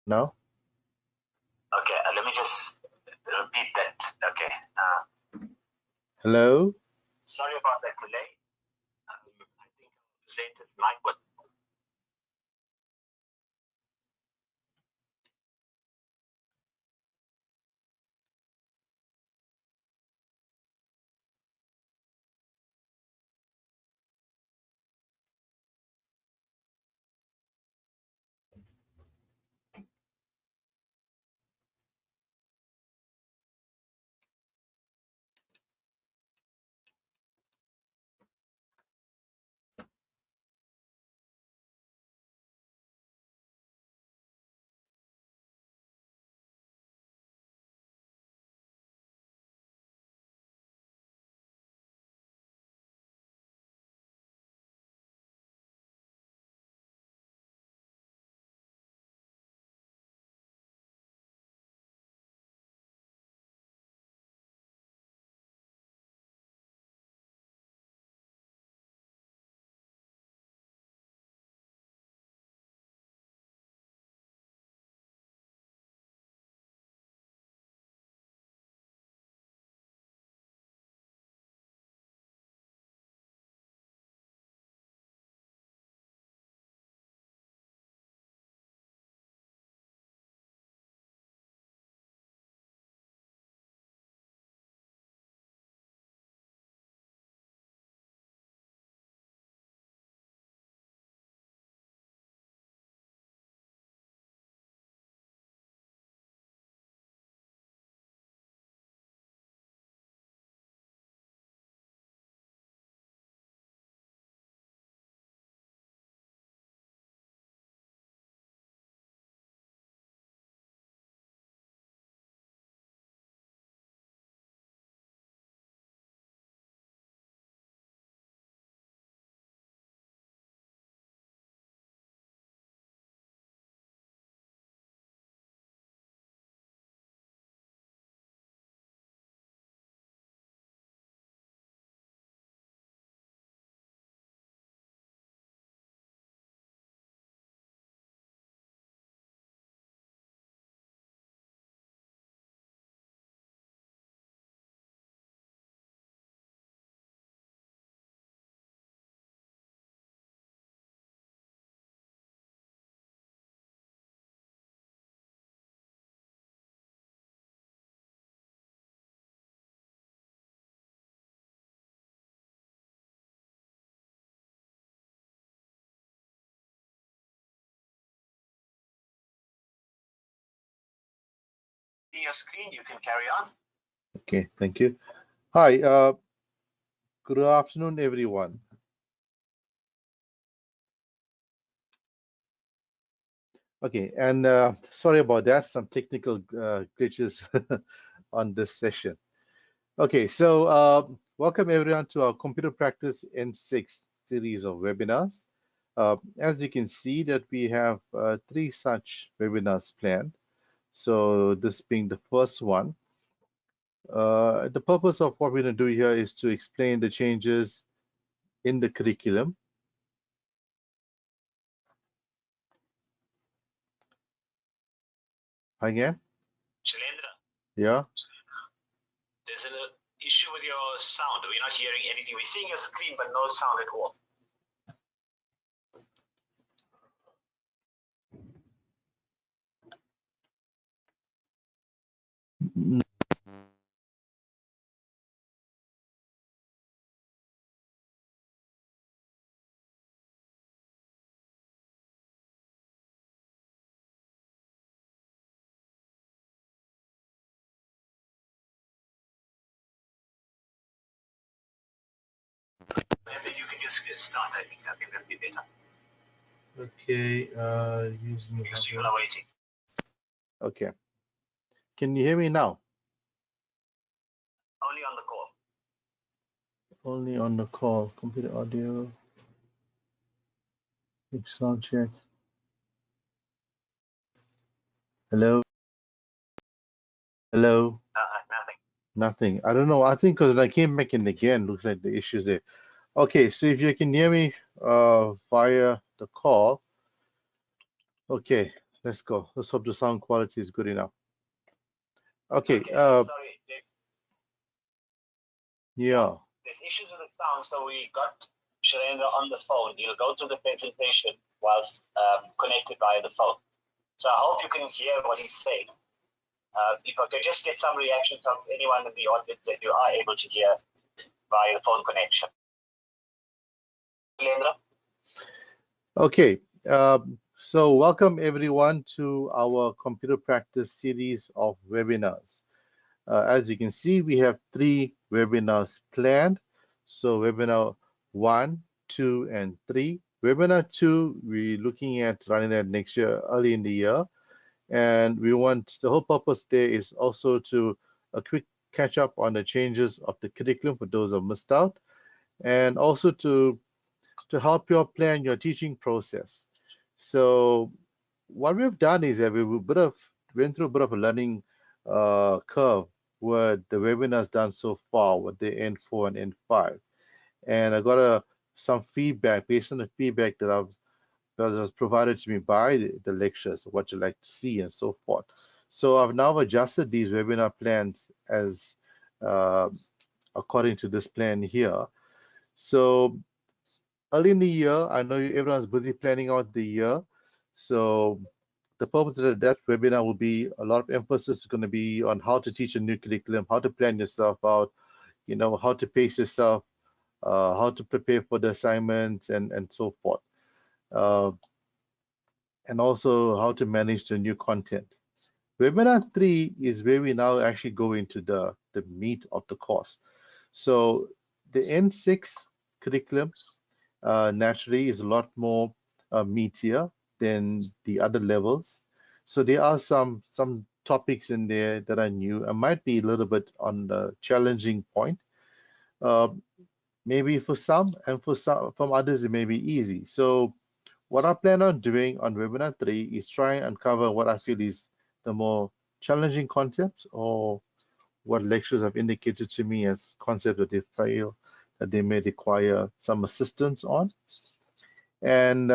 No? Okay, let me just repeat that. Okay. Hello? Sorry about that delay. I think the presenter's mic was. Your screen, you can carry on. Okay, thank you. Hi, good afternoon, everyone. Okay, and sorry about that, some technical glitches on this session. Okay, so welcome everyone to our Computer Practice N6 series of webinars. As you can see that we have 3 such webinars planned. So this being the first one. The purpose of what we're going to do here is to explain the changes in the curriculum. Hi again? Shalendra, Yeah? there's an issue with your sound. We're not hearing anything. We're seeing your screen, but no sound at all. Maybe you can just start. I think that'll be better. Okay, using because people are waiting. Okay. Can you hear me now? Only on the call. Only on the call. Computer audio. Sound check. Hello? Hello? Nothing. Nothing. I don't know. I think because when I came back in again, looks like the issue's there. Okay, so if you can hear me via the call. Okay, let's go. Let's hope the sound quality is good enough. Okay. Okay, sorry, Yeah. there's issues with the sound, so we got Sharendra on the phone. He'll go through the presentation whilst connected via the phone. So I hope you can hear what he's saying. If I could just get some reaction from anyone in the audience that you are able to hear via the phone connection. Sharendra? Okay. So welcome everyone to our computer practice series of webinars. As you can see, we have 3 webinars planned. So webinar 1, 2, and 3. Webinar 2, we're looking at running that next year, early in the year. And we want, the whole purpose there is also to a quick catch up on the changes of the curriculum for those who have missed out, and also to help you plan your teaching process. So what we've done is that we went through a bit of a learning curve where the webinars done so far with the N4 and N5, and I got some feedback based on the feedback that was provided to me by the lecturers, what you like to see and so forth. So I've now adjusted these webinar plans as uh, according to this plan here. So early in the year, I know everyone's busy planning out the year. So the purpose of that webinar will be a lot of emphasis is going to be on how to teach a new curriculum, how to plan yourself out, how to pace yourself, how to prepare for the assignments and so forth. Uh, and also how to manage the new content. Webinar 3 is where we now actually go into the meat of the course. So the N6 curriculum naturally is a lot more meatier than the other levels. So there are some topics in there that are new and might be a little bit on the challenging point. Uh, Maybe for some, and for some from others it may be easy. So what I plan on doing on webinar 3 is try and uncover what I feel is the more challenging concepts, or what lecturers have indicated to me as concepts that they feel that they may require some assistance on. And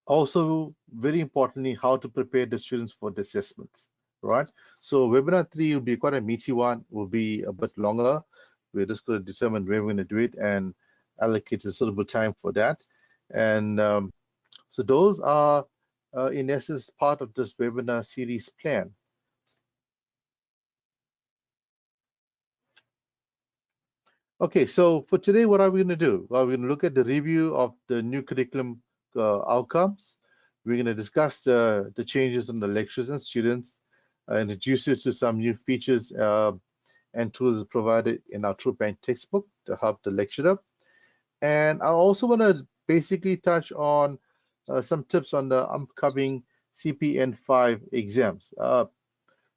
also, very importantly, how to prepare the students for the assessments, right? So webinar 3 will be quite a meaty one, will be a bit longer. We're just going to determine where we're going to do it and allocate a suitable time for that. And so those are, in essence, part of this webinar series plan. Okay, so for today, what are we going to do? Well, we're going to look at the review of the new curriculum outcomes. We're going to discuss the changes in the lectures and students, introduce you to some new features and tools provided in our TrueBank textbook to help the lecturer. And I also want to basically touch on some tips on the upcoming CPN5 exams. The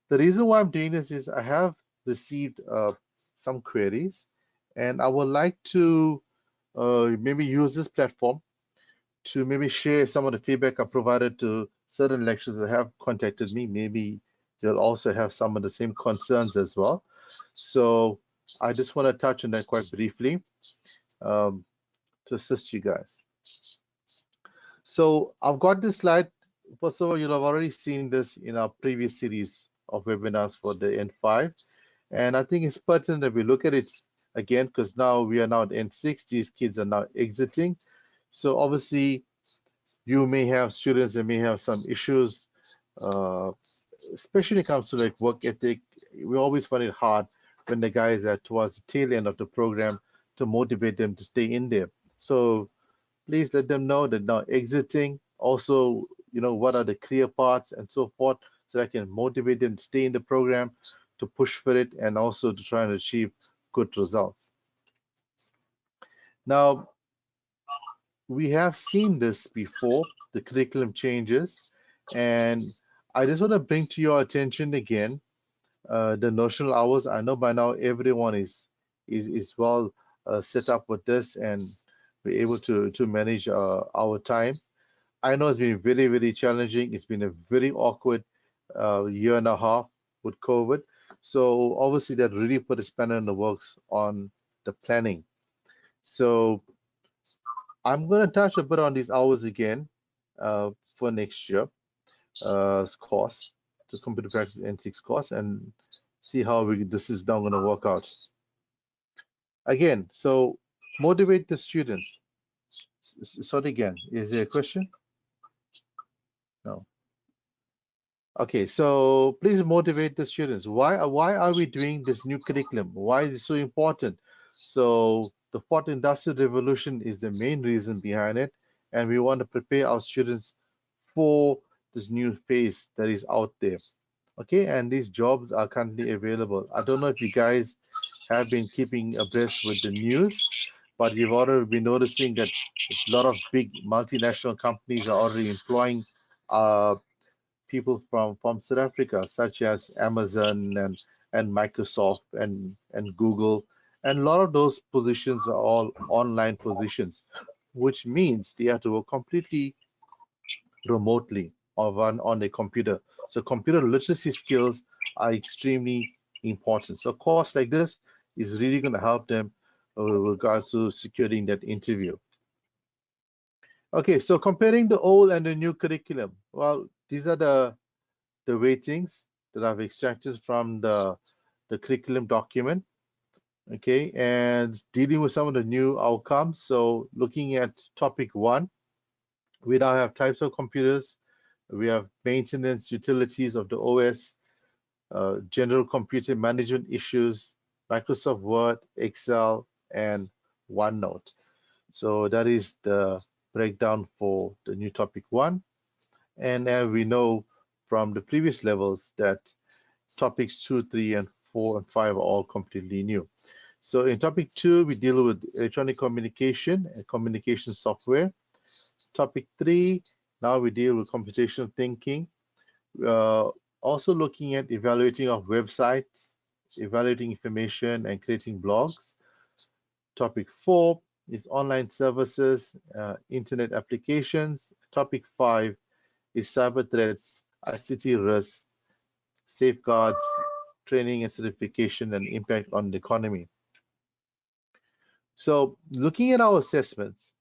reason why I'm doing this is I have received some queries, and I would like to maybe use this platform to maybe share some of the feedback I provided to certain lecturers that have contacted me. Maybe they'll also have some of the same concerns as well. So I just want to touch on that quite briefly um, to assist you guys. So I've got this slide. First of all, you'll have already seen this in our previous series of webinars for the N5. And I think it's pertinent that we look at it again, because now we are now at N6. These kids are now exiting. So obviously, you may have students that may have some issues, uh, especially when it comes to like work ethic. We always find it hard when the guys are towards the tail end of the program to motivate them to stay in there. So please let them know that now exiting. Also, what are the clear parts and so forth, so I can motivate them to stay in the program, to push for it, and also to try and achieve good results. Now, we have seen this before, the curriculum changes, and I just want to bring to your attention again the notional hours. I know by now everyone is well set up with this, and we're able to manage our time. I know it's been very, very challenging. It's been a very awkward year and a half with COVID. So obviously that really put a spanner in the works on the planning. So I'm going to touch a bit on these hours again for next year. course, the computer practice N6 course, and see how this is now going to work out. Again, so motivate the students. Sorry, again, is there a question? No. Okay, so please motivate the students. Why are we doing this new curriculum? Why is it so important? So the fourth industrial revolution is the main reason behind it, and we want to prepare our students for this new phase that is out there. Okay, and these jobs are currently available. I don't know if you guys have been keeping abreast with the news, but you've already been noticing that a lot of big multinational companies are already employing uh, people from South Africa, such as Amazon and Microsoft and Google, and a lot of those positions are all online positions, which means they have to work completely remotely or run on a computer. So computer literacy skills are extremely important. So a course like this is really going to help them with regards to securing that interview. Okay, so comparing the old and the new curriculum. Well, these are the ratings that I've extracted from the curriculum document. Okay, and dealing with some of the new outcomes. So looking at topic 1, we now have types of computers. We have maintenance utilities of the OS, general computer management issues, Microsoft Word, Excel, and OneNote. So that is the breakdown for the new topic 1. And we know from the previous levels that topics 2, 3, and 4 and 5 are all completely new. So in topic 2, we deal with electronic communication and communication software. Topic 3, now we deal with computational thinking. Uh, Also looking at evaluating of websites, evaluating information, and creating blogs. Topic 4 is online services, internet applications. Topic 5 is cyber threats, ICT risks, safeguards, training and certification, and impact on the economy. So looking at our assessments,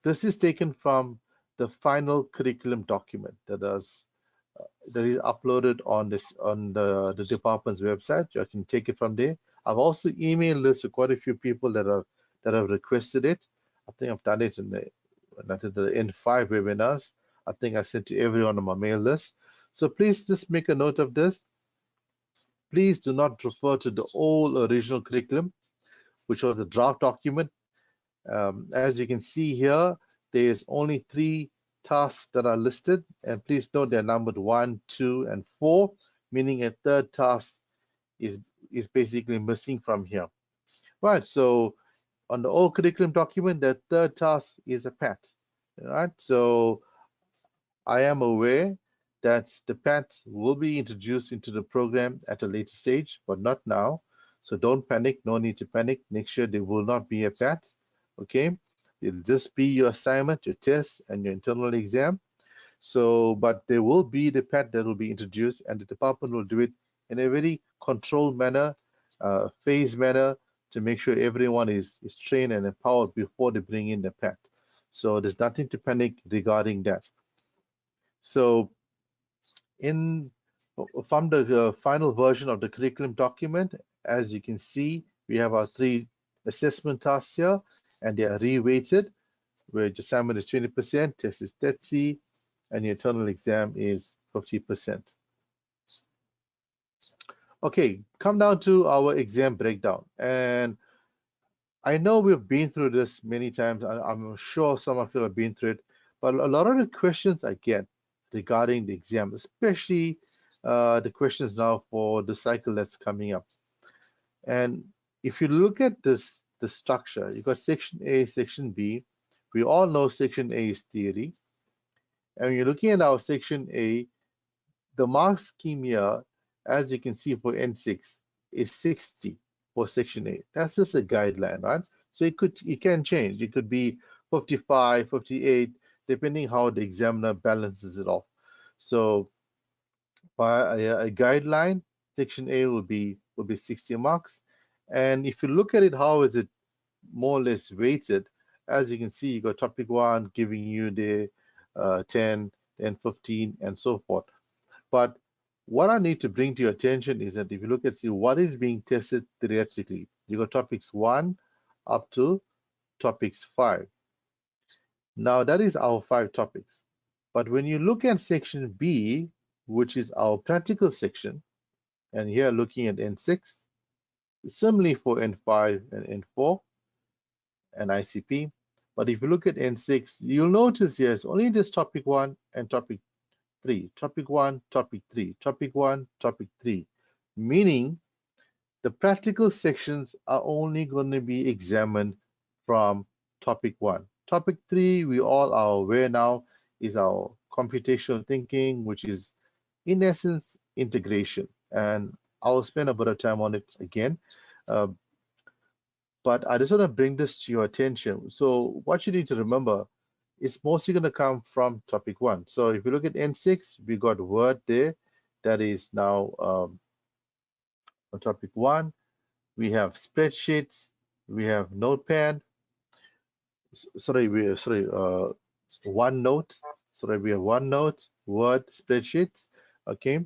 this is taken from the final curriculum document that is uploaded on the department's website. You can take it from there. I've also emailed this to quite a few people that have requested it. I think I've done it in the N5 webinars. I think I sent to everyone on my mail list. So please just make a note of this. Please do not refer to the old original curriculum, which was the draft document. As you can see here, there's only 3 tasks that are listed, and please note they're numbered 1, 2, and 4, meaning a third task is basically missing from here. Right, so on the old curriculum document, the third task is a PAT. Right, so I am aware that the PAT will be introduced into the program at a later stage, but not now. So don't panic, no need to panic. Next year there will not be a PAT, okay? It'll just be your assignment, your test, and your internal exam. So, but there will be the PAT that will be introduced, and the department will do it in a very controlled manner, phased manner, to make sure everyone is trained and empowered before they bring in the PAT. So there's nothing to panic regarding that. So in from the final version of the curriculum document, as you can see, we have our 3 assessment tasks here, and they are re-weighted, where your assignment is 20%, test is 30, and your internal exam is 50%. Okay, come down to our exam breakdown. And I know we've been through this many times. I'm sure some of you have been through it, but a lot of the questions I get regarding the exam, especially the questions now for the cycle that's coming up. And if you look at the structure, you've got section A, section B. We all know section A is theory. And when you're looking at our section A, the mark scheme here, as you can see for N6, is 60 for section A. That's just a guideline, right? So it can change. It could be 55, 58, depending how the examiner balances it off. So by a guideline, section A will be 60 marks. And if you look at it, how is it more or less weighted? As you can see, you got topic 1 giving you the 10, N15, and so forth. But what I need to bring to your attention is that if you look at see what is being tested theoretically, you got topics 1 up to topics 5. Now that is our 5 topics. But when you look at section B, which is our practical section, and here looking at N6, similarly for N5 and N4 and ICP. But if you look at N6, you'll notice yes, only this topic 1 and topic 3, topic 1, topic 3, topic 1, topic 3, meaning the practical sections are only going to be examined from topic 1. Topic 3, we all are aware now, is our computational thinking, which is in essence integration. And I'll spend a bit of time on it again. Uh, but I just want to bring this to your attention. So what you need to remember, it's mostly going to come from topic 1. So if you look at N6, we got Word there. That is now on topic 1. We have spreadsheets, we have Notepad, OneNote. Sorry, we have OneNote, Word, spreadsheets. Okay,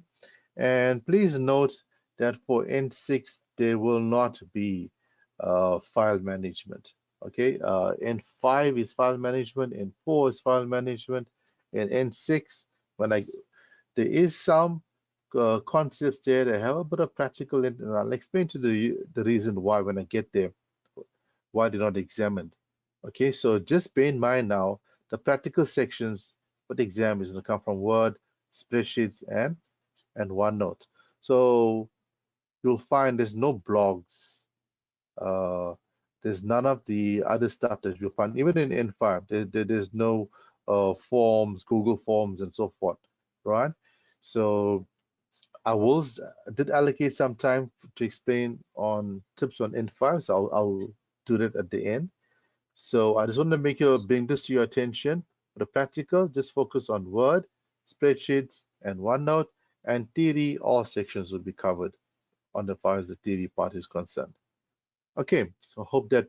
and please note that for N6 there will not be file management. Okay, N5 is file management, N4 is file management, and N6 when I there is some concepts there that have a bit of practical, and I'll explain to the reason why when I get there, why they're not examined. Okay, so just bear in mind now the practical sections for the exam is going to come from Word, spreadsheets, and OneNote. So you'll find there's no blogs. Uh, there's none of the other stuff that you'll find even in N5. There's no forms, Google Forms, and so forth, right? So I will did allocate some time to explain on tips on N5, so I'll do that at the end. So I just want to bring this to your attention. For the practical, just focus on Word, spreadsheets, and OneNote, and theory, all sections will be covered on the far as the theory part is concerned. Okay, so I hope that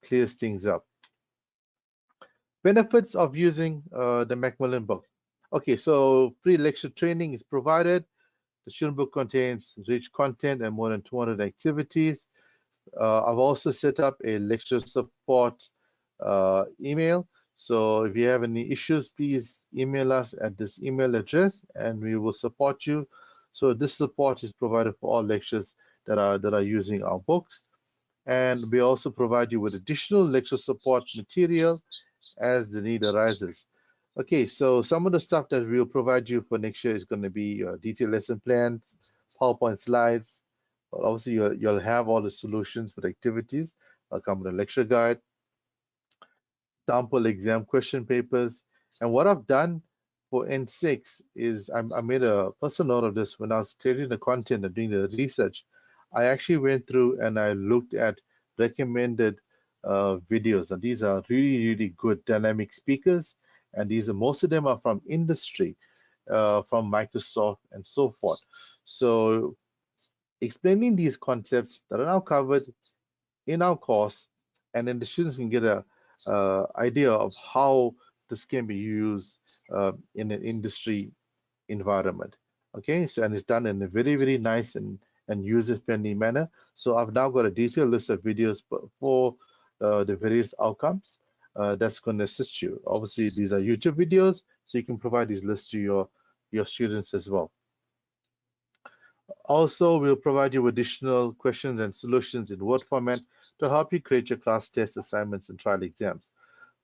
clears things up. Benefits of using the Macmillan book. Okay, so free lecture training is provided. The student book contains rich content and more than 200 activities. I've also set up a lecture support email. So if you have any issues, please email us at this email address and we will support you. So this support is provided for all lectures that are using our books. And we also provide you with additional lecture support material as the need arises. Okay, so some of the stuff that we'll provide you for next year is going to be detailed lesson plans, PowerPoint slides. Well, obviously, you'll have all the solutions for the activities. I'll come with a lecture guide, sample exam question papers. And what I've done for N6 is I made a personal note of this when I was creating the content and doing the research. I actually went through and I looked at recommended videos, and these are really, really good dynamic speakers. And most of them are from industry, from Microsoft and so forth. So explaining these concepts that are now covered in our course, and then the students can get a idea of how this can be used in an industry environment. Okay, so and it's done in a very, very nice and user-friendly manner. So I've now got a detailed list of videos for the various outcomes that's going to assist you. Obviously, these are YouTube videos, so you can provide these lists to your students as well. Also, we'll provide you additional questions and solutions in Word format to help you create your class test assignments and trial exams.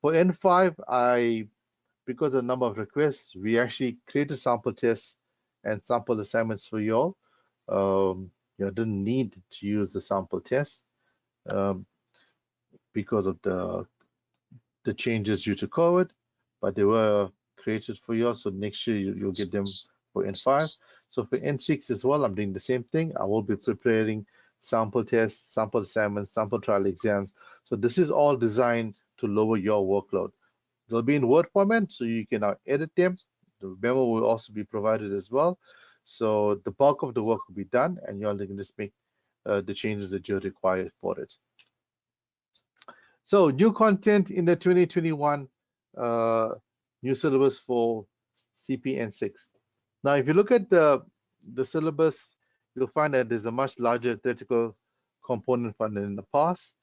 For N5, because of the number of requests, we actually created sample tests and sample assignments for you all. You didn't need to use the sample tests because of the changes due to COVID, but they were created for you all. So next year you'll get them for N5. So for N6 as well, I'm doing the same thing. I will be preparing sample tests, sample assignments, sample trial exams. So this is all designed to lower your workload. They'll be in Word format, so you can now edit them. The memo will also be provided as well. So the bulk of the work will be done, and you all can just make the changes that you require for it. So new content in the 2021 new syllabus for CPN6. Now, if you look at the syllabus, you'll find that there's a much larger theoretical component than in the past.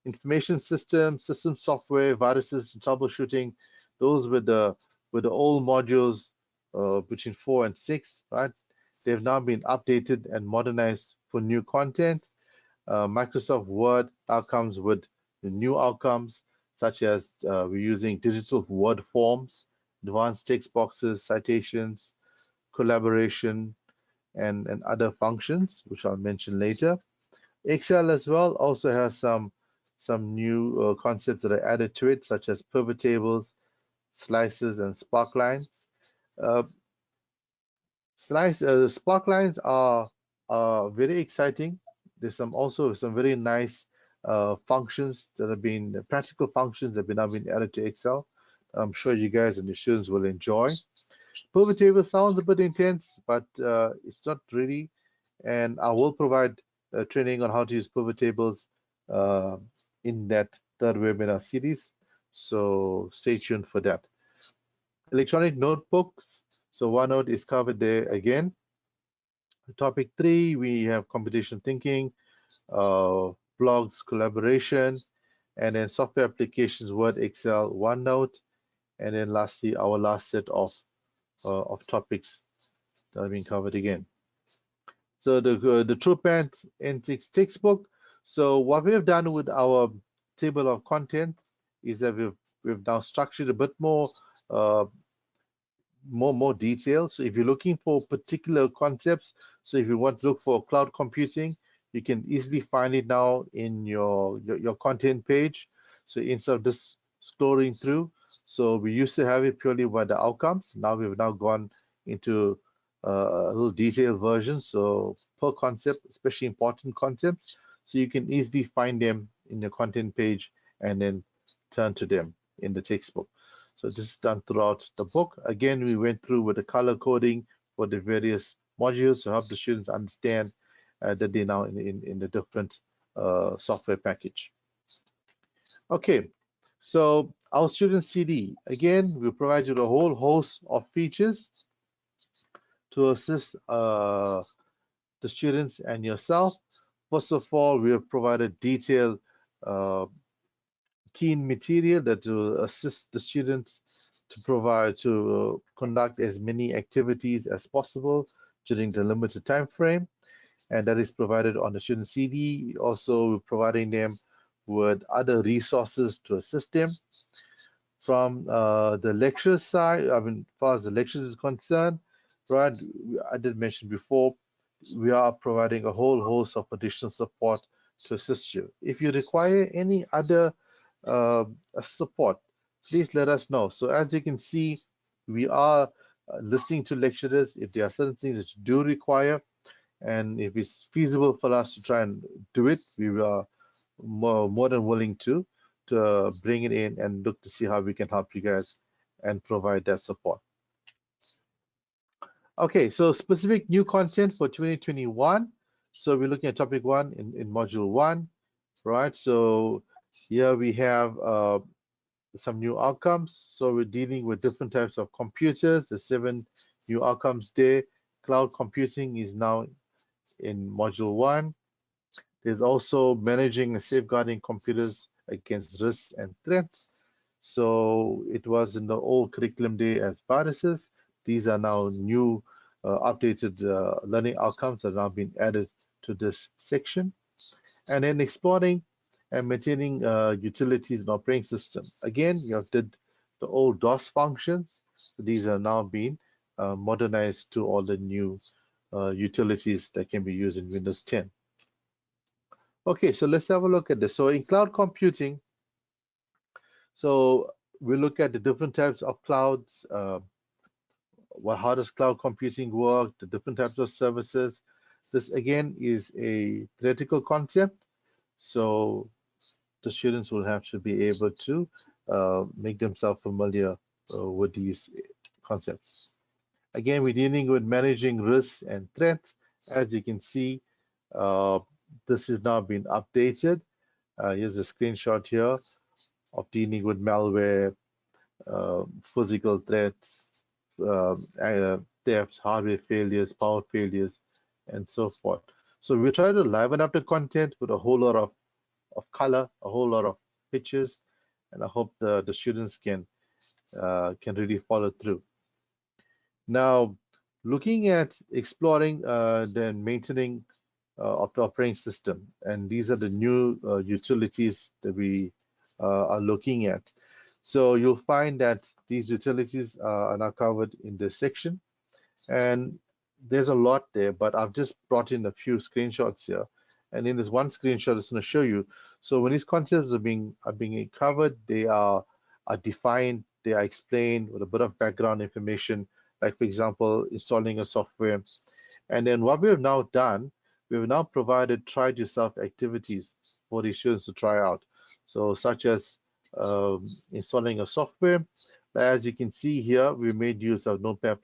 Information systems, system software, viruses, and troubleshooting, those with the old modules between 4 and 6, right? They've now been updated and modernized for new content. Microsoft Word now comes with the new outcomes, such as we're using digital Word forms, advanced text boxes, citations, collaboration, and other functions, which I'll mention later. Excel as well also has some new concepts that are added to it, such as pivot tables, slices, and sparklines. Uh, sparklines are very exciting. There's some very nice functions that have been practical functions that have now been added to Excel. I'm sure you guys and the students will enjoy. Pivot table sounds a bit intense, but it's not really. And I will provide training on how to use pivot tables uh, in that third webinar series. So stay tuned for that. Electronic notebooks. So OneNote is covered there again. Topic 3, we have computational thinking, blogs, collaboration, and then software applications, Word, Excel, OneNote, and then lastly, our last set of topics that are being covered again. So the TruePant N6 textbook. So what we have done with our table of contents is that we've now structured a bit uh, more detail. So if you're looking for particular concepts, so if you want to look for cloud computing, you can easily find it now in your content page. So instead of just scrolling through, so we used to have it purely by the outcomes. Now we've now gone into a little detailed version. So per concept, especially important concepts, so you can easily find them in your content page and then turn to them in the textbook. So this is done throughout the book. Again, we went through with the color coding for the various modules to help the students understand that they're now in the different software package. Okay, so our student CD, again, we provide you a whole host of features to assist the students and yourself. First of all, we have provided detailed uh, keen material that will assist the students to conduct as many activities as possible during the limited time frame, and that is provided on the student CD. Also providing them with other resources to assist them. From the lecture side, I mean, as far as the lectures is concerned, right, I did mention before, we are providing a whole host of additional support to assist you. If you require any other uh, support, please let us know. So as you can see, we are listening to lecturers. If there are certain things that you do require, and if it's feasible for us to try and do it, we are more than willing to bring it in and look to see how we can help you guys and provide that support. Okay, so specific new content for 2021. So we're looking at topic 1 in module 1, right? So here we have some new outcomes. So we're dealing with different types of computers, the 7 new outcomes there. Cloud computing is now in module 1. There's also managing and safeguarding computers against risks and threats. So it was in the old curriculum there as viruses. These are now new updated learning outcomes that are now being added to this section. And then exploring and maintaining utilities and operating systems. Again, you have did the old DOS functions. So these are now being modernized to all the new utilities that can be used in Windows 10. Okay, so let's have a look at this. So in cloud computing, so we look at the different types of clouds. How does cloud computing work? The different types of services. This again is a theoretical concept. So the students will have to be able to make themselves familiar with these concepts. Again, we're dealing with managing risks and threats. As you can see, uh, this is now been updated. Here's a screenshot here of dealing with malware, physical threats, thefts, hardware failures, power failures, and so forth. So we try to liven up the content with a whole lot of color, a whole lot of pictures, and I hope the students can really follow through. Now, looking at exploring the maintaining of the operating system, and these are the new utilities that we are looking at. So you'll find that these utilities are now covered in this section, and there's a lot there, but I've just brought in a few screenshots here. And in this one screenshot, it's going to show you. So when these concepts are being covered, they are defined, they are explained with a bit of background information, like for example, installing a software. And then what we have now done, we've now provided try it yourself activities for the students to try out. So such as installing a software. As you can see here, we made use of Notepad++,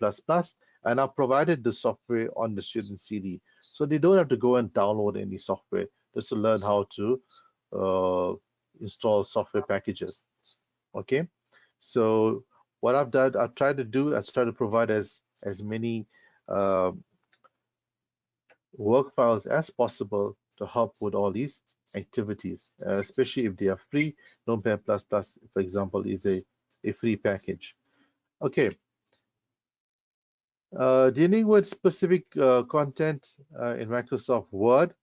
and I've provided the software on the student CD. So they don't have to go and download any software just to learn how to uh, install software packages. Okay, so what I've done, I've tried to do, I've tried to provide as many uh, work files as possible to help with all these activities, especially if they are free. Notepad++, for example, is a free package. Okay, dealing with specific content in Microsoft Word.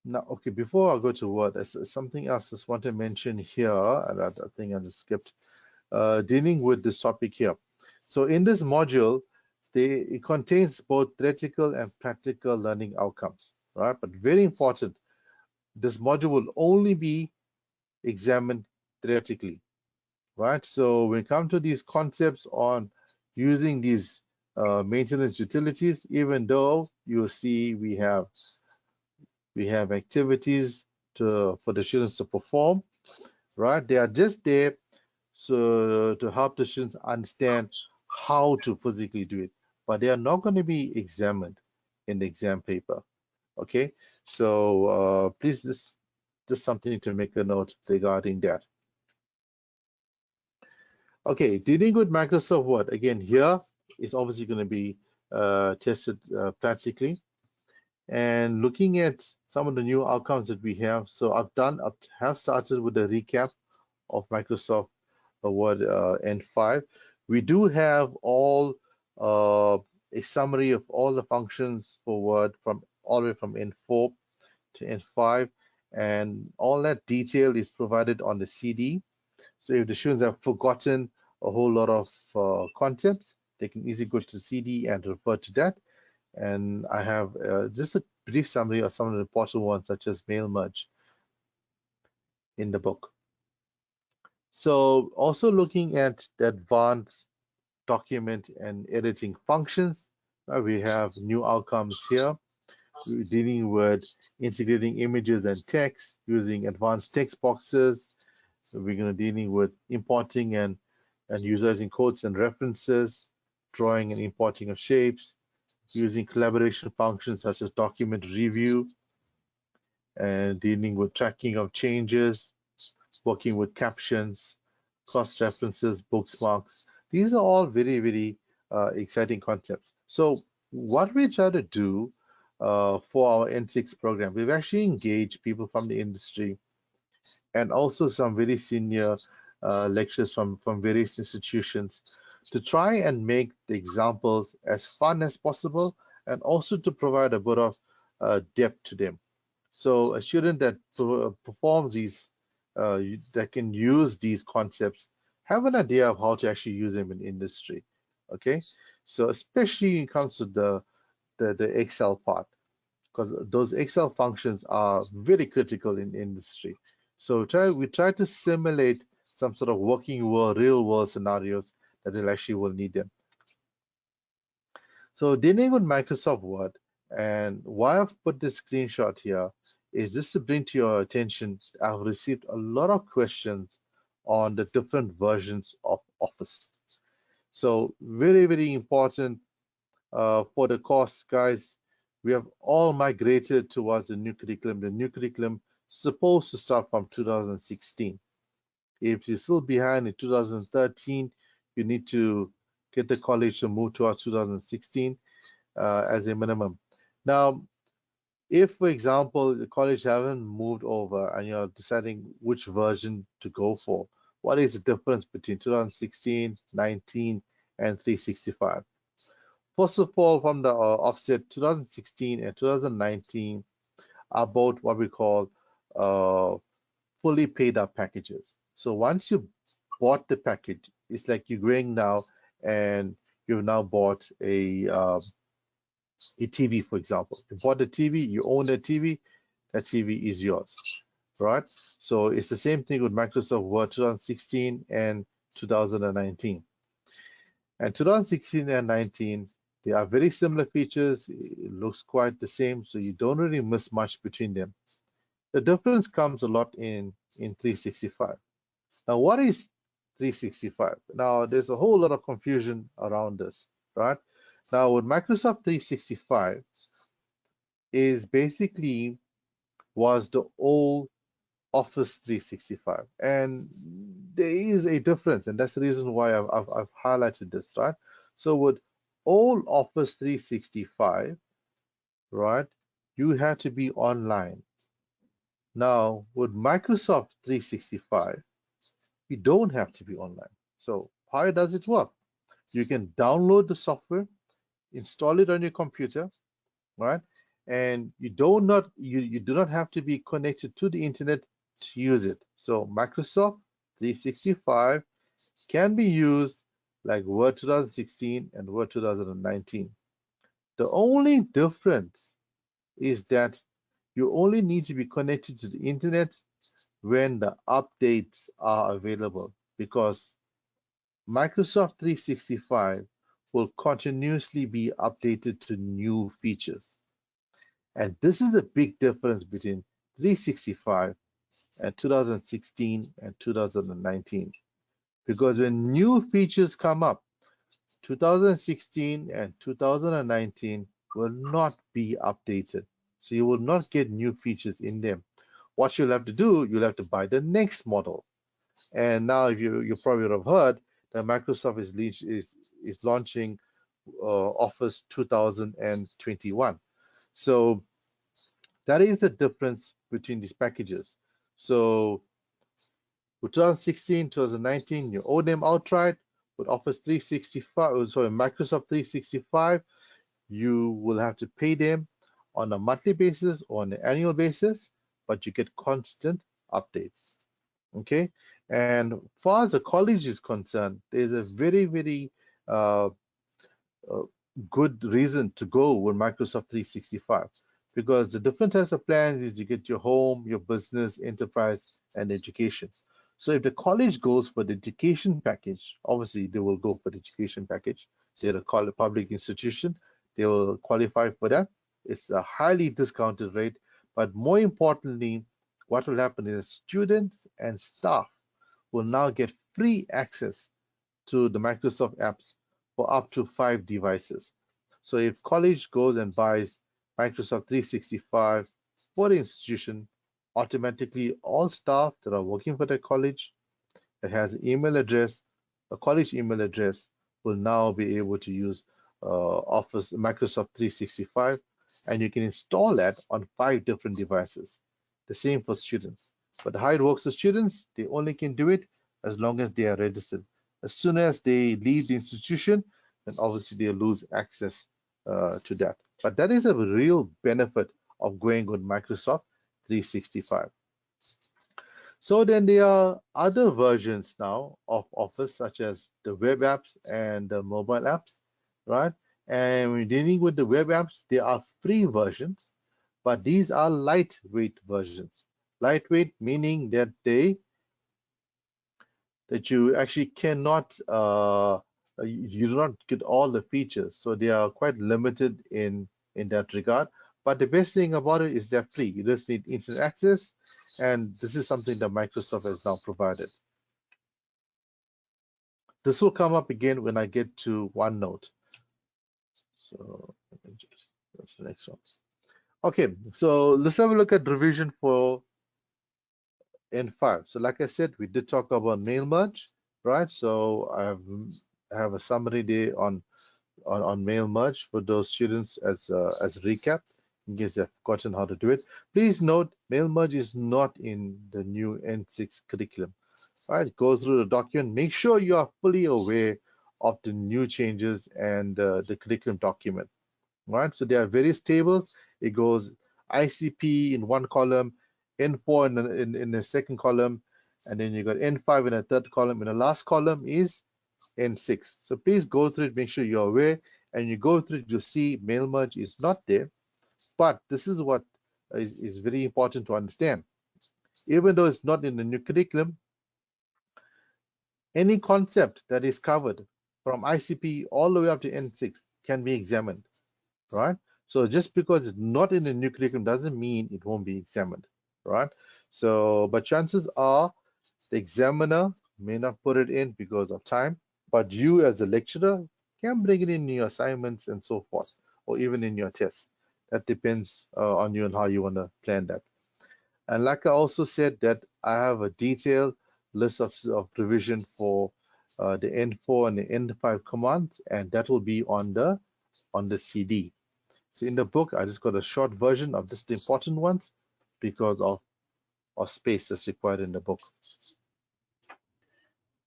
Now, okay, before I go to Word, there's something else I just want to mention here, and I think I just skipped. Dealing with this topic here. So in this module, it contains both theoretical and practical learning outcomes, right? But very important, this module will only be examined theoretically, right? So when it comes to these concepts on using these maintenance utilities, even though you see we have activities for the students to perform, right? They are just there so to help the students understand how to physically do it, but they are not going to be examined in the exam paper. Okay, so please just something to make a note regarding that. Okay, dealing with Microsoft Word again here is obviously going to be tested practically, and looking at some of the new outcomes that we have. So I have started with a recap of Microsoft Word N5. We do have uh, a summary of all the functions for Word from all the way from N4 to N5, and all that detail is provided on the CD. So if the students have forgotten a whole lot of concepts, they can easily go to CD and refer to that. And I have just a brief summary of some of the important ones, such as mail merge in the book. So also looking at the advanced document and editing functions, we have new outcomes here. We're dealing with integrating images and text using advanced text boxes. So we're going to dealing with importing and utilizing quotes and references, drawing and importing of shapes, using collaboration functions such as document review, and dealing with tracking of changes, working with captions, cross references, bookmarks. These are all very, very exciting concepts. So what we try to do for our N6 program, we've actually engaged people from the industry and also some very senior lecturers from various institutions to try and make the examples as fun as possible and also to provide a bit of depth to them. So a student that performs these, that can use these concepts, have an idea of how to actually use them in industry. Okay, so especially when it comes to the Excel part, because those Excel functions are very critical in industry. So we try to simulate some sort of working world, real world scenarios that they'll actually will need them. So dealing with Microsoft Word, and why I've put this screenshot here is just to bring to your attention, I've received a lot of questions on the different versions of Office. So very, very important for the course, guys. We have all migrated towards the new curriculum. The new curriculum is supposed to start from 2016. If you're still behind in 2013, you need to get the college to move towards 2016 as a minimum. Now, if, for example, the college haven't moved over and you're deciding which version to go for, what is the difference between 2016, 19, and 365? First of all, from the offset, 2016 and 2019 are both what we call uh, fully paid up packages. So once you bought the package, it's like you're going now and you've now bought a TV, for example. You bought a TV, you own a TV, that TV is yours, right? So it's the same thing with Microsoft Word 2016 and 2019. And 2016 and 19, they are very similar features. It looks quite the same, so you don't really miss much between them. The difference comes a lot in 365. Now, what is 365? Now, there's a whole lot of confusion around this, right? Now, with Microsoft 365 is basically was the old Office 365, and there is a difference, and that's the reason why I've highlighted this, right? So with old Office 365, right, you had to be online. Now, with Microsoft 365, you don't have to be online. So how does it work? You can download the software, install it on your computer, right? And you do not have to be connected to the internet to use it. So Microsoft 365 can be used like Word 2016 and Word 2019. The only difference is that you only need to be connected to the internet when the updates are available, because Microsoft 365 will continuously be updated to new features. And this is the big difference between 365 and 2016 and 2019. Because when new features come up, 2016 and 2019 will not be updated. So you will not get new features in them. What you'll have to do, you'll have to buy the next model. And now you probably have heard that Microsoft is launching Office 2021. So that is the difference between these packages. So with 2016, 2019, you own them outright. With Office 365, sorry, Microsoft 365, you will have to pay them on a monthly basis or on an annual basis, but you get constant updates. Okay, and far as the college is concerned, there's a very uh, uh, good reason to go with Microsoft 365, because the different types of plans is you get your home, your business, enterprise, and education. So if the college goes for the education package, obviously they will go for the education package. They're a public institution, they will qualify for that. It's a highly discounted rate, but more importantly, what will happen is students and staff will now get free access to the Microsoft apps for up to 5 devices. So if college goes and buys Microsoft 365 for the institution, automatically all staff that are working for the college that has an email address, a college email address, will now be able to use Office Microsoft 365, and you can install that on 5 different devices. The same for students. But how it works for students, they only can do it as long as they are registered. As soon as they leave the institution, then obviously they lose access to that. But that is a real benefit of going with Microsoft 365. So then there are other versions now of Office, such as the web apps and the mobile apps, right? And when dealing with the web apps, there are free versions, but these are lightweight versions. Lightweight meaning that you actually cannot you do not get all the features, so they are quite limited in that regard. But the best thing about it is they're free. You just need instant access, and this is something that Microsoft has now provided. This will come up again when I get to OneNote. So let me just go to the next one. Okay, so let's have a look at revision for N5. So like I said, we did talk about mail merge, right? So I've have a summary day on mail merge for those students as a recap in case they've forgotten how to do it. Please note, mail merge is not in the new N6 curriculum. All right, go through the document. Make sure you are fully aware of the new changes and the curriculum document. Right, so there are various tables. It goes ICP in one column, N4 in the second column, and then you got N5 in a third column. And the last column is N6. So please go through it, make sure you're aware, and you go through it, you'll see mail merge is not there. But this is what is very important to understand. Even though it's not in the new curriculum, any concept that is covered from ICP all the way up to N6 can be examined, right? So just because it's not in the new curriculum doesn't mean it won't be examined, right? So, but chances are the examiner may not put it in because of time, but you as a lecturer can bring it in your assignments and so forth, or even in your tests. That depends on you and how you want to plan that. And like I also said that I have a detailed list of revision for the N4 and the N5 commands, and that will be on the CD. So in the book, I just got a short version of just the important ones because of space that's required in the book.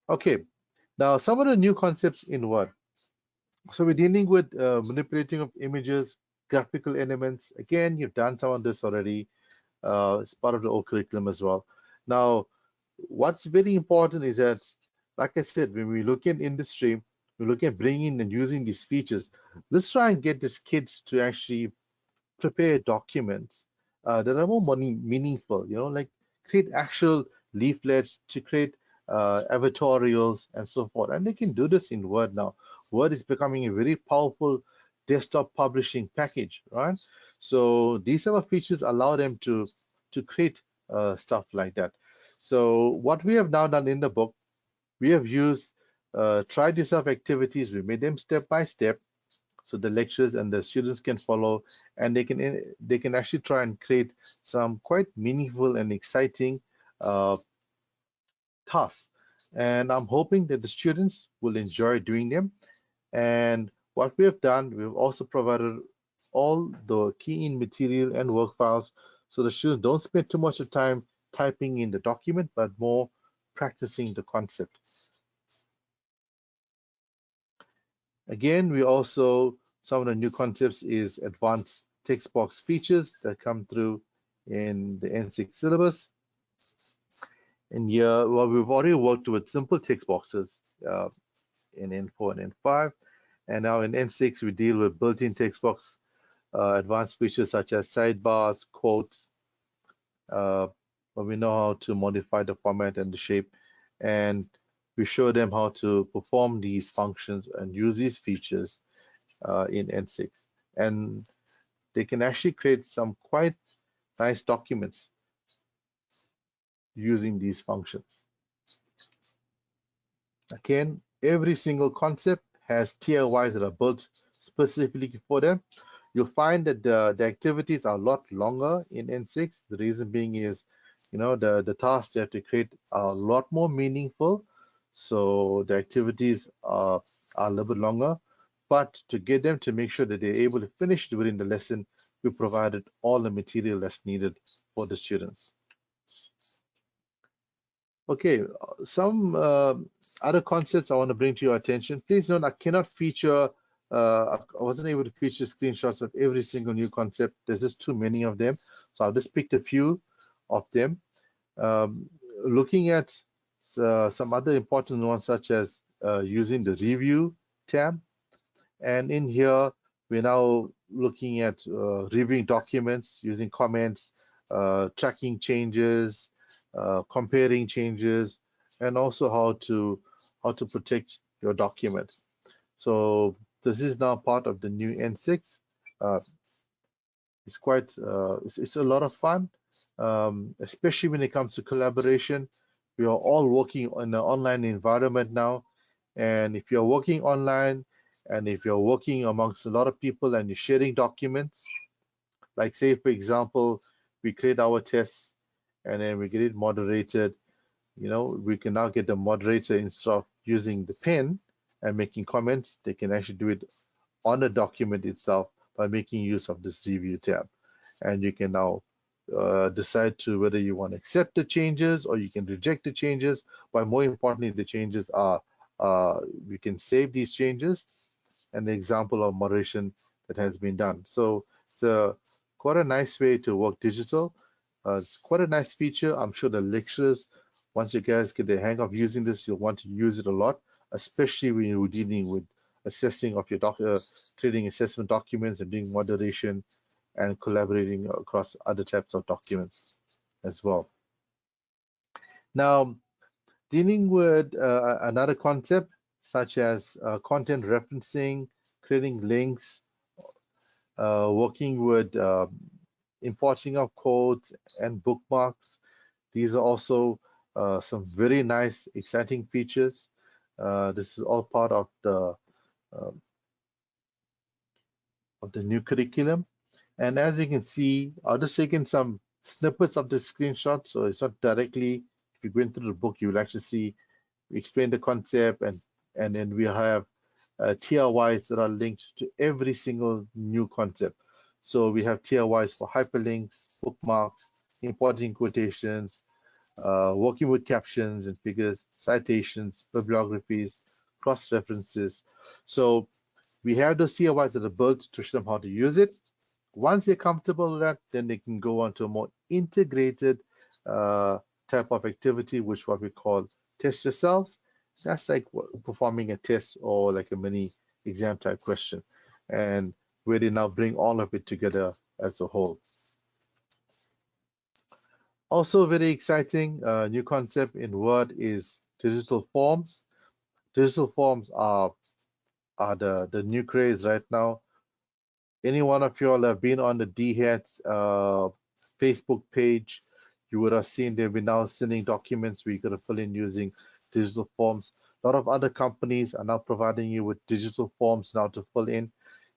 Okay, now some of the new concepts in Word. So we're dealing with manipulating of images, graphical elements. Again, you've done some of this already. It's part of the old curriculum as well. Now, what's very important is that, like I said, when we look at industry, we look at bringing and using these features. Let's try and get these kids to actually prepare documents that are more meaningful, like create actual leaflets to create advertorials and so forth. And they can do this in Word now. Word is becoming a very powerful desktop publishing package, right? So these type of features allow them to create stuff like that. So what we have now done in the book, we have used try these type of activities. We made them step by step so the lecturers and the students can follow, and they can actually try and create some quite meaningful and exciting uh, tasks. And I'm hoping that the students will enjoy doing them. And what we have done, we've also provided all the key in material and work files so the students don't spend too much of time typing in the document, but more practicing the concept. Again, we also, some of the new concepts is advanced text box features that come through in the N6 syllabus. And here, well, we've already worked with simple text boxes in N4 and N5. And now in N6, we deal with built-in text box advanced features such as sidebars, quotes, but we know how to modify the format and the shape. And we show them how to perform these functions and use these features in N6. And they can actually create some quite nice documents using these functions. Again, every single concept has TLYs that are built specifically for them. You'll find that the activities are a lot longer in N6. The reason being is, the tasks they have to create are a lot more meaningful. So the activities are a little bit longer. But to get them to make sure that they're able to finish within the lesson, we provided all the material that's needed for the students. Okay, some other concepts I want to bring to your attention. Please note I cannot feature, I wasn't able to feature screenshots of every single new concept. There's just too many of them. So I've just picked a few of them. Looking at some other important ones, such as using the review tab. And in here, we're now looking at reviewing documents, using comments, tracking changes, comparing changes, and also how to protect your document. So this is now part of the new N6. It's quite it's a lot of fun, especially when it comes to collaboration. We are all working in an online environment now, and if you're working online and if you're working amongst a lot of people and you're sharing documents, like say for example, we create our tests and then we get it moderated, we can now get the moderator instead of using the pen, and making comments, they can actually do it on the document itself by making use of this review tab. And you can now decide to whether you want to accept the changes or you can reject the changes. But more importantly, the changes are we can save these changes and the example of moderation that has been done. So it's quite a nice way to work digital. It's quite a nice feature. I'm sure the lecturers, once you guys get the hang of using this, you'll want to use it a lot, especially when you're dealing with assessing of your creating assessment documents and doing moderation and collaborating across other types of documents as well. Now, dealing with another concept such as content referencing, creating links, working with importing of codes and bookmarks. These are also some very nice, exciting features. This is all part uh, of the new curriculum. And as you can see, I'll just taking some snippets of the screenshot, so it's not directly, if you go into the book, you will actually see, we explain the concept, and then we have TRYs that are linked to every single new concept. So we have TRYs for hyperlinks, bookmarks, importing quotations, working with captions and figures, citations, bibliographies, cross references. So we have those TRYs that are built to show them how to use it. Once they're comfortable with that, then they can go on to a more integrated type of activity, which what we call test yourselves. That's like performing a test or like a mini exam type question, and where they now bring all of it together as a whole. Also very exciting new concept in Word is digital forms. Digital forms are the new craze right now. Any one of you all have been on the DHET's Facebook page, you would have seen they've been now sending documents where you got to fill in using digital forms. A lot of other companies are now providing you with digital forms now to fill in.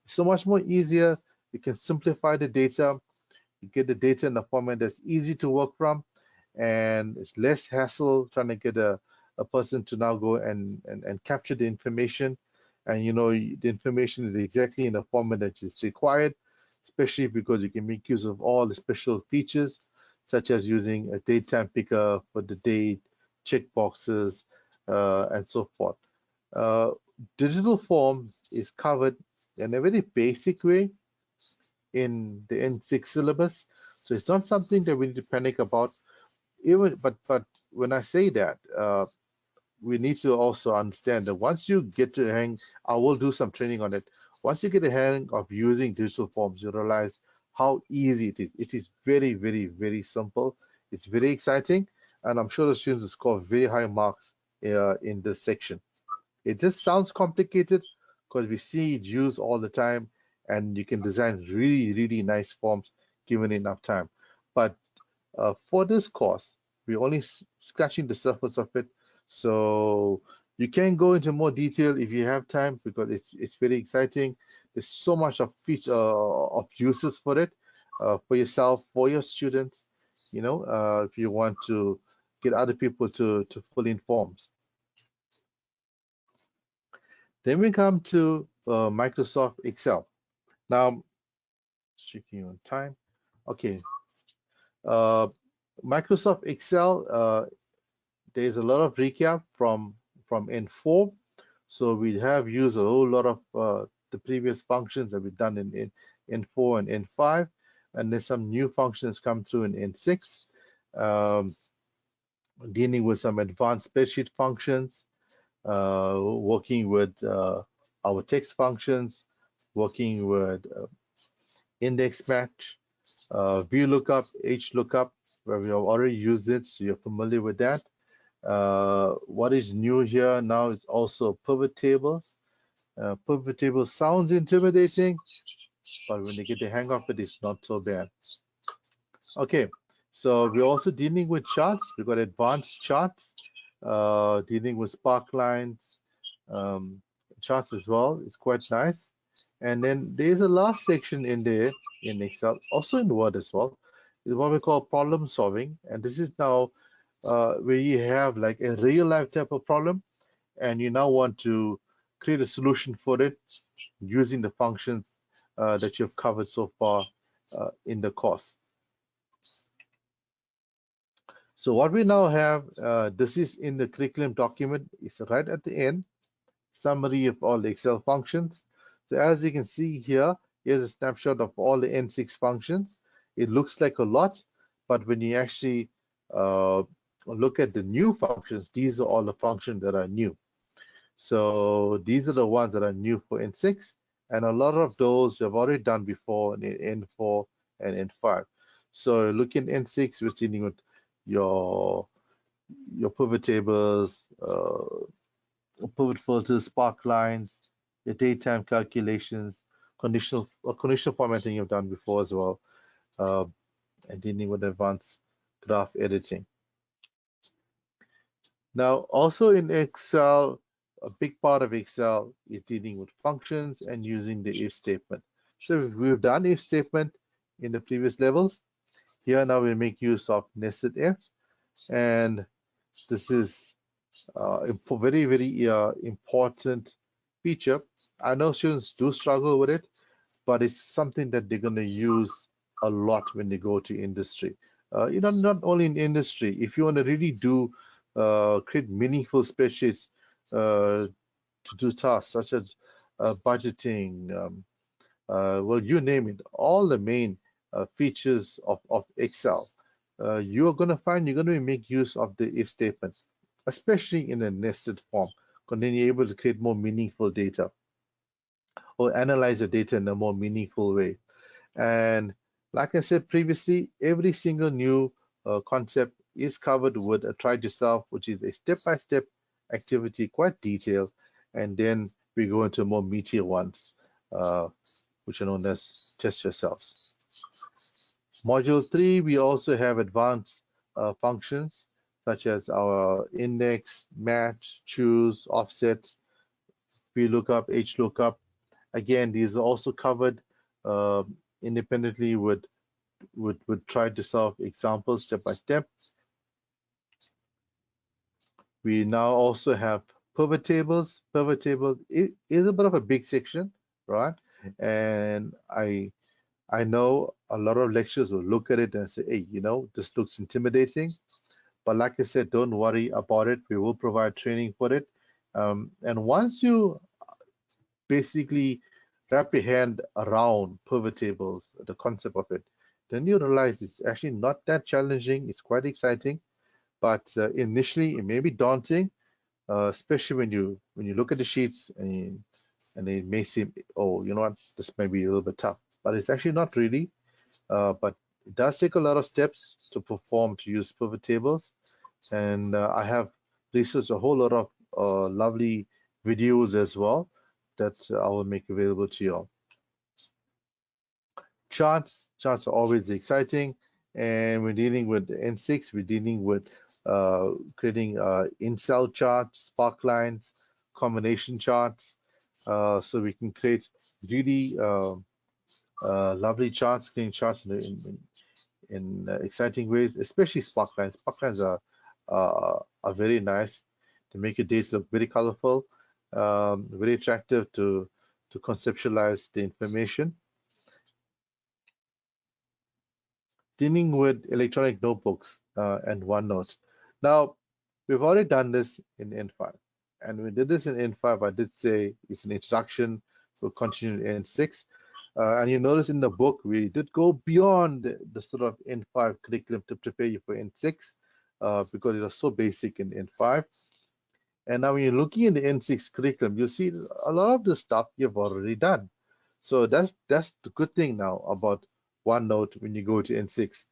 It's so much more easier. You can simplify the data. You get the data in a format that's easy to work from, and it's less hassle trying to get a person to now go and capture the information. And you know, the information is exactly in the format that is required, especially because you can make use of all the special features, such as using a daytime picker for the date, checkboxes, and so forth. Uh, Digital forms is covered in a very basic way in the N6 syllabus, so it's not something that we need to panic about. But when I say that, we need to also understand that once you get to hang, I will do some training on it. Once you get the hang of using digital forms, you realize how easy it is. It is very, very, very simple. It's very exciting, and I'm sure the students will score very high marks in this section. It just sounds complicated because we see it used all the time, and you can design really, really nice forms given enough time. But for this course, we're only scratching the surface of it. So you can go into more detail if you have time because it's very exciting. There's so much of feature of uses for it, for yourself, for your students. You know, if you want to get other people to fill in forms. Then we come to Microsoft Excel. Now, checking on time. Okay, uh, Microsoft Excel. There's a lot of recap from N4. So we have used a whole lot of the previous functions that we've done in N4 and N5, and there's some new functions come through in N6, um, dealing with some advanced spreadsheet functions, working with our text functions, working with index match, VLOOKUP, HLOOKUP, where we have already used it, so you're familiar with that. What is new here now is also pivot tables. Pivot table sounds intimidating, but when you get the hang of it, it's not so bad. Okay, so we're also dealing with charts. We've got advanced charts, dealing with spark lines, um, charts as well. It's quite nice. And then there's a last section in there in Excel, also in Word as well, is what we call problem solving. And this is now where you have like a real life type of problem, and you now want to create a solution for it using the functions that you've covered so far in the course. So what we now have, this is in the curriculum document. It's right at the end, summary of all the Excel functions. So as you can see here, here's a snapshot of all the N6 functions. It looks like a lot, but when you actually look at the new functions, these are all the functions that are new. So these are the ones that are new for N6, and a lot of those you've already done before in N4 and N5. So looking at N6, we're dealing with your pivot tables, pivot filters, spark lines, your datetime calculations, conditional formatting you've done before as well, uh, and dealing with advanced graph editing. Now, also in Excel, a big part of Excel is dealing with functions and using the if statement. So we've done if statement in the previous levels. Here now we make use of nested if, and this is a very, very important feature. I know students do struggle with it, but it's something that they're going to use a lot when they go to industry. Not only in industry, if you want to really do create meaningful spreadsheets to do tasks such as budgeting, well, you name it, all the main features of Excel, you're going to find you're going to make use of the if statement, especially in a nested form, because then you're able to create more meaningful data or analyze the data in a more meaningful way. And like I said previously, every single new concept is covered with a try it yourself, which is a step-by-step activity, quite detailed. And then we go into more meatier ones, which are known as test yourselves. Module 3, we also have advanced functions such as our index, match, choose, offset, VLOOKUP, HLOOKUP. Again, these are also covered uh, independently with try to solve examples step by step. We now also have pivot tables. Pivot table is a bit of a big section, right? And I know a lot of lecturers will look at it and say, hey, this looks intimidating. But like I said, don't worry about it. We will provide training for it. And once you basically wrap your hand around pivot tables, the concept of it, then you realize it's actually not that challenging. It's quite exciting, but initially it may be daunting, especially when you look at the sheets and it may seem, oh, you know what, this may be a little bit tough, but it's actually not really. But it does take a lot of steps to use pivot tables, and I have researched a whole lot of lovely videos as well that I will make available to you all. Charts are always exciting, and we're dealing with N6. We're dealing with creating in-cell charts, spark lines, combination charts, so we can create really lovely charts, creating charts in exciting ways, especially spark lines. Spark lines are very nice to make your dates look very colorful, very attractive to conceptualize the information. Dealing with electronic notebooks and OneNote. Now, we've already done this in N5. And we did this in N5, I did say it's an introduction, we'll continue in N6. And you notice in the book, we did go beyond the sort of N5 curriculum to prepare you for N6 because it was so basic in N5. And now when you're looking at the N6 curriculum, you'll see a lot of the stuff you've already done. So that's the good thing now about OneNote when you go to N6.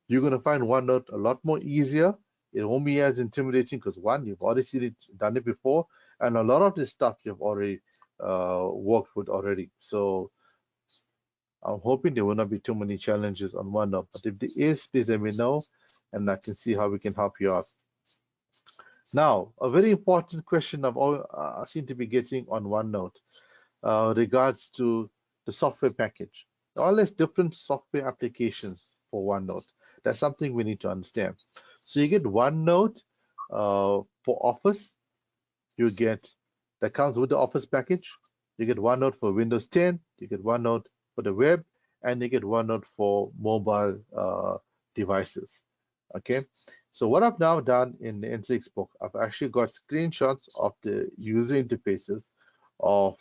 You're going to find OneNote a lot more easier. It won't be as intimidating because one, you've already seen it, done it before, and a lot of this stuff you've already worked with already. So I'm hoping there will not be too many challenges on OneNote. But if there is, please let me know, and I can see how we can help you out. Now, a very important question I seem to be getting on OneNote regards to the software package. All these different software applications for OneNote. That's something we need to understand. So you get OneNote for Office, you get that comes with the Office package. You get OneNote for Windows 10, you get OneNote for the web, and you get OneNote for mobile devices. Okay, so what I've now done in the N6 book, I've actually got screenshots of the user interfaces of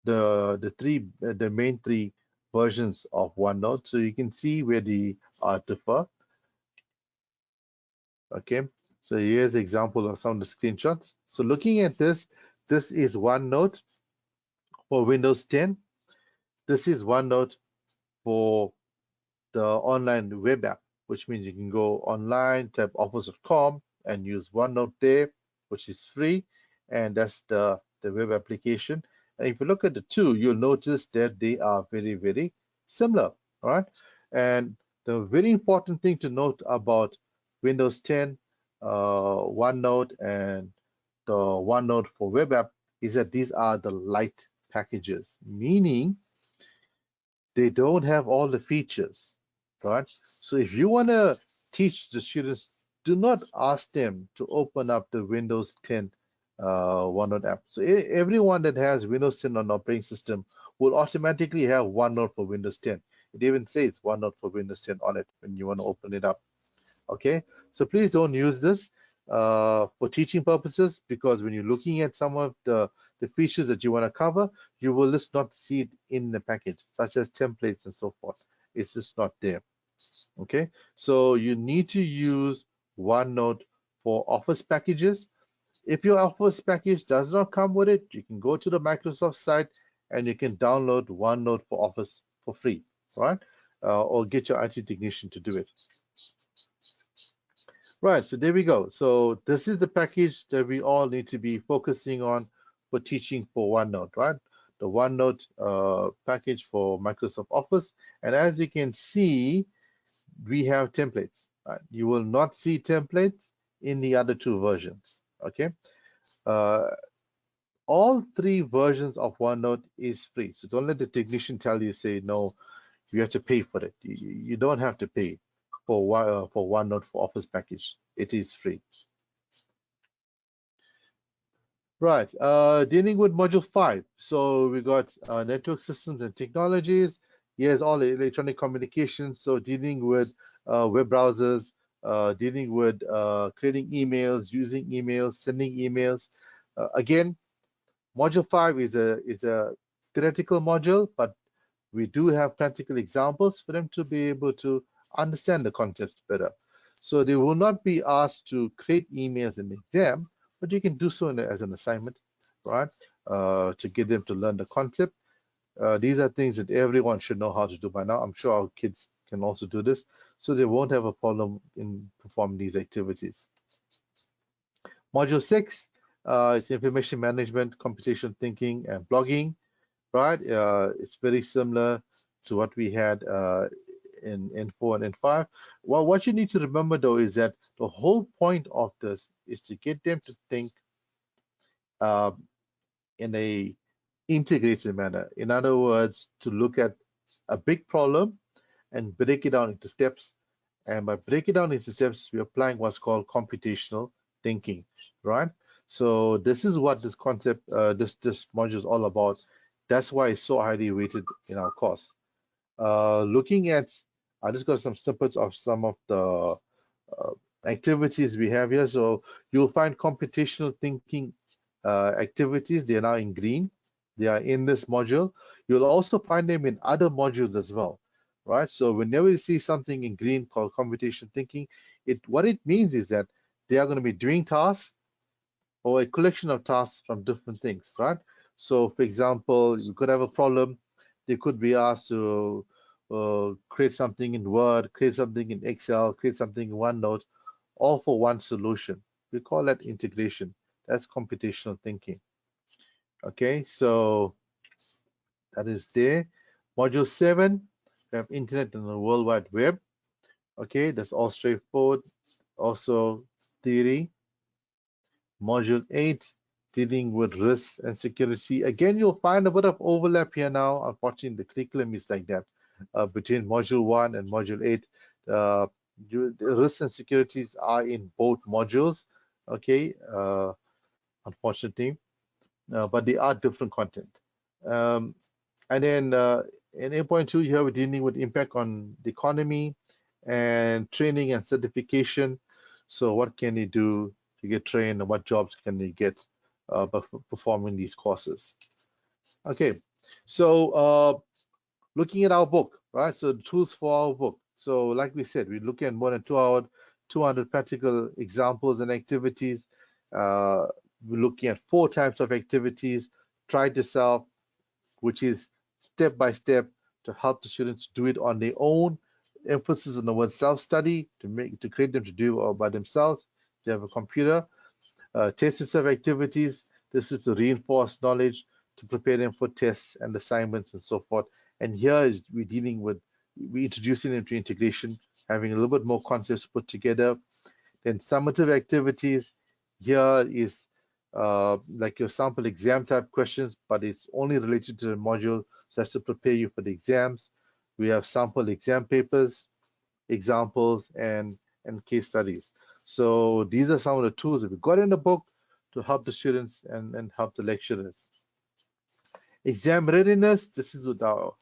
the main three versions of OneNote, so you can see where the differ. Okay, so here's an example of some of the screenshots. So looking at this, this is OneNote for Windows 10. This is OneNote for the online web app, which means you can go online, type office.com and use OneNote there, which is free, and that's the web application. And if you look at the two, you'll notice that they are very, very similar, all right? And the very important thing to note about Windows 10, OneNote, and the OneNote for web app is that these are the light packages, meaning they don't have all the features, right? So if you want to teach the students, do not ask them to open up the Windows 10 OneNote app. So everyone that has Windows 10 on operating system will automatically have OneNote for Windows 10. It even says OneNote for Windows 10 on it when you want to open it up. Okay, so please don't use this for teaching purposes, because when you're looking at some of the features that you want to cover, you will just not see it in the package, such as templates and so forth. It's just not there. Okay, so you need to use OneNote for Office packages. If your Office package does not come with it, you can go to the Microsoft site and you can download OneNote for Office for free, right? Or get your IT technician to do it. Right, so there we go. So this is the package that we all need to be focusing on for teaching for OneNote, right? The OneNote package for Microsoft Office. And as you can see, we have templates. Right? You will not see templates in the other two versions, okay? Uh, all three versions of OneNote is free. So don't let the technician tell you, say, no, you have to pay for it. You don't have to pay for OneNote for Office package. It is free. Right, dealing with module 5. So we got network systems and technologies. Here's all electronic communications. So dealing with web browsers, dealing with creating emails, using emails, sending emails. Again, module 5 is a theoretical module, but we do have practical examples for them to be able to understand the concepts better. So they will not be asked to create emails in the exam, but you can do so as an assignment, right? To get them to learn the concept. These are things that everyone should know how to do by now. I'm sure our kids can also do this, so they won't have a problem in performing these activities. Module 6 is information management, computational thinking, and blogging, right? It's very similar to what we had in N4 and N5. Well, what you need to remember though is that the whole point of this is to get them to think uh, in a integrated manner. In other words, to look at a big problem and break it down into steps. And by breaking it down into steps, we're applying what's called computational thinking, right? So this is what this concept, this module is all about. That's why it's so highly rated in our course. Looking at, I just got some snippets of some of the activities we have here. So you'll find computational thinking activities. They are now in green. They are in this module. You'll also find them in other modules as well, right? So whenever you see something in green called computational thinking, what it means is that they are going to be doing tasks or a collection of tasks from different things, right? So for example, you could have a problem. They could be asked to create something in Word, create something in Excel, create something in OneNote, all for one solution. We call that integration. That's computational thinking. Okay, so that is there. Module 7, we have Internet and the World Wide Web. Okay, that's all straightforward. Also theory. Module 8, dealing with risks and security. Again, you'll find a bit of overlap here now. Unfortunately, the curriculum is like that between Module 1 and Module 8. The risks and securities are in both modules, okay, unfortunately. but they are different content. Um, and then in 8.2, here we're dealing with impact on the economy and training and certification. So what can they do to get trained and what jobs can they get by performing these courses? Okay, so looking at our book, right? So the tools for our book. So like we said, we're looking at more than 200 practical examples and activities. Uh, we're looking at 4 types of activities. Try it yourself, which is step by step to help the students do it on their own. Emphasis on the word self-study to create them to do it all by themselves. They have a computer. Test yourself activities. This is to reinforce knowledge to prepare them for tests and assignments and so forth. And here is we're introducing them to integration, having a little bit more concepts put together. Then summative activities. Here is like your sample exam type questions, but it's only related to the module, so that's to prepare you for the exams. We have sample exam papers, examples, and case studies. So these are some of the tools that we got in the book to help the students and help the lecturers. Exam readiness, this is with our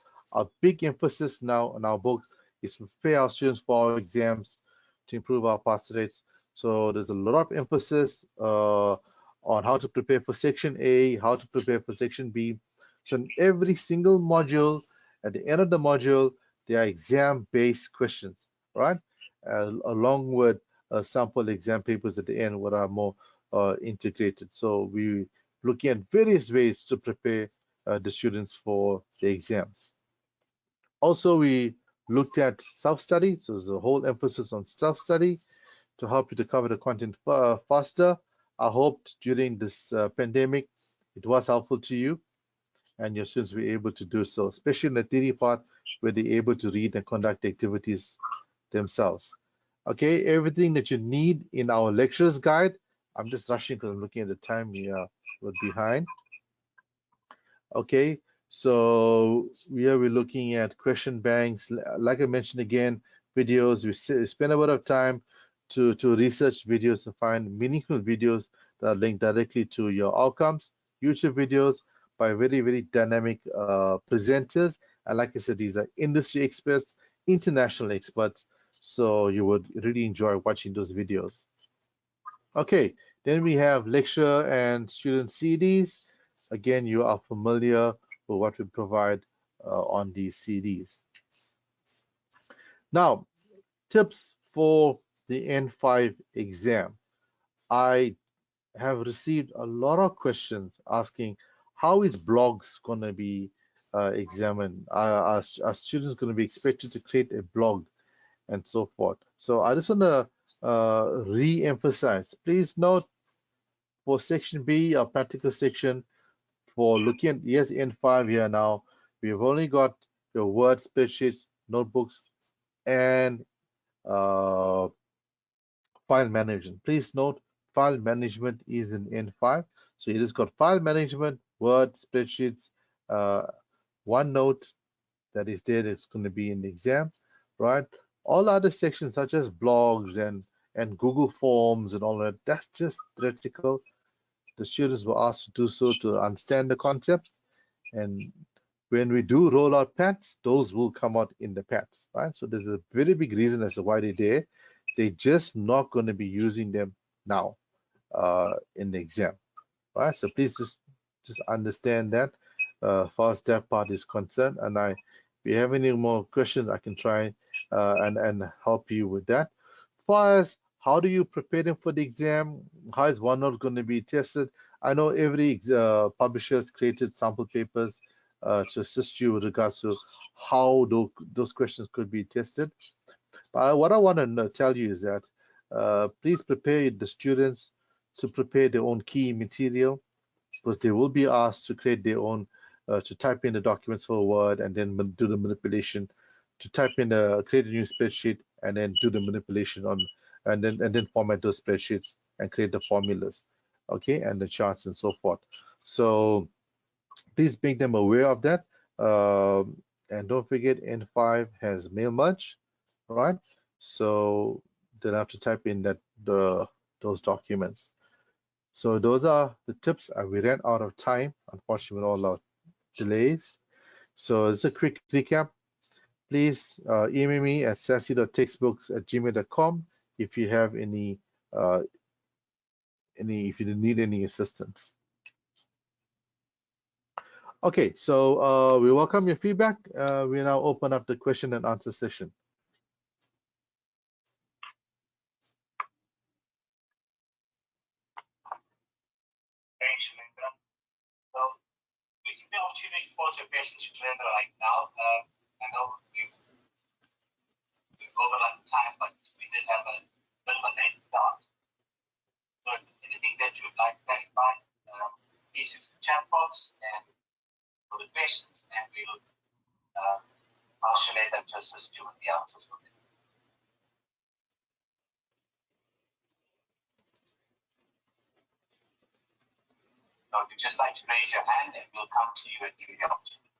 big emphasis now on our books is to prepare our students for our exams to improve our pass rates. So there's a lot of emphasis on how to prepare for section A, how to prepare for section B. So in every single module, at the end of the module, there are exam-based questions, right? Along with sample exam papers at the end, what are more integrated. So we looking at various ways to prepare the students for the exams. Also, we looked at self-study, so there's a whole emphasis on self-study to help you to cover the content faster. I hoped during this pandemic it was helpful to you and your students were able to do so, especially in the theory part where they're able to read and conduct activities themselves. Okay, everything that you need in our lecturer's guide. I'm just rushing because I'm looking at the time. We're behind. Okay, so we're looking at question banks. Like I mentioned again, videos. We spend a lot of time to research videos and find meaningful videos that are linked directly to your outcomes. YouTube videos by very dynamic presenters. And like I said, these are industry experts, international experts. So you would really enjoy watching those videos. Okay, then we have lecture and student CDs. Again, you are familiar with what we provide on these CDs. Now, tips for the N5 exam. I have received a lot of questions asking how is blogs going to be examined? Are students going to be expected to create a blog and so forth? So I just want to re-emphasize. Please note for section B, our practical section, for looking at yes N5 here now, we've only got your Word spreadsheets, notebooks, and uh, file management. Please note, file management is in N5. So it has got file management, Word, spreadsheets, uh, OneNote that is there. It's going to be in the exam, right? All other sections such as blogs and Google Forms and all that, that's just theoretical. The students were asked to do so to understand the concepts. And when we do roll out PATs, those will come out in the PATs, right? So there's a very big reason as to why they're there. They're just not going to be using them now in the exam, right? So please just understand that as far as that part is concerned. And if you have any more questions, I can try and help you with that. As far as how do you prepare them for the exam? How is OneNote going to be tested? I know every publisher has created sample papers to assist you with regards to how those questions could be tested. But what I want to tell you is that please prepare the students to prepare their own key material because they will be asked to create their own, to type in the documents for Word and then do the manipulation, to type in create a new spreadsheet and then do the manipulation on, and then format those spreadsheets and create the formulas, okay, and the charts and so forth. So please make them aware of that. And don't forget N5 has mail merge, right? So they'll have to type in those documents. So those are the tips. We ran out of time, unfortunately, with all our delays. So as a quick recap, please email me at sassy.textbooks@gmail.com if you have uh, if you need any assistance. Okay, so we welcome your feedback. We now open up the question and answer session. Thanks, Shalendra. So we give the opportunity to pose your questions to Shalendra right now. I know we've overrun time, but we did have a bit of a late start. So anything that you would like to clarify, please use the chat box and for the questions, and we'll ask Shalendra to assist you with the answers for them. So if you'd just like to raise your hand, and we'll come to you and give you the opportunity.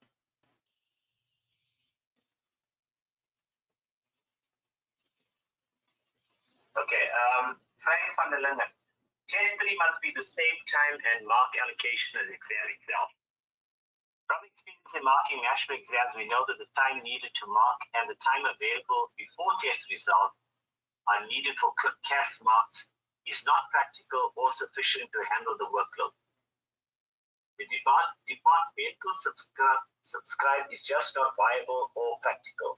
Okay, Frank van der Linden. Test 3 must be the same time and mark allocation as exam itself. From experience in marking national exams, we know that the time needed to mark and the time available before test results are needed for CAS marks is not practical or sufficient to handle the workload. The departmental subscribe is just not viable or practical.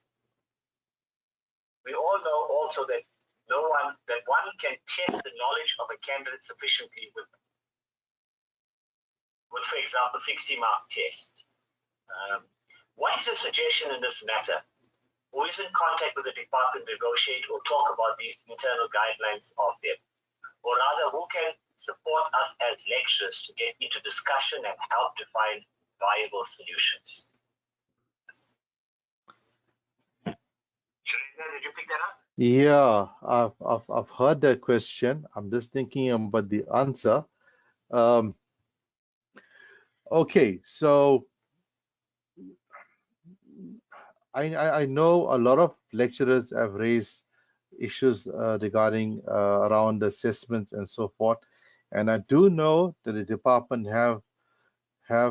We all know also that one can test the knowledge of a candidate sufficiently with for example, 60-mark test. What is your suggestion in this matter? Who is in contact with the department to negotiate or talk about these internal guidelines of them? Or rather, who can support us as lecturers to get into discussion and help to find viable solutions? Shalendra, did you pick that up? Yeah, I've heard that question. I'm just thinking about the answer. Um, okay, so I know a lot of lecturers have raised issues regarding around assessments and so forth, and I do know that the department have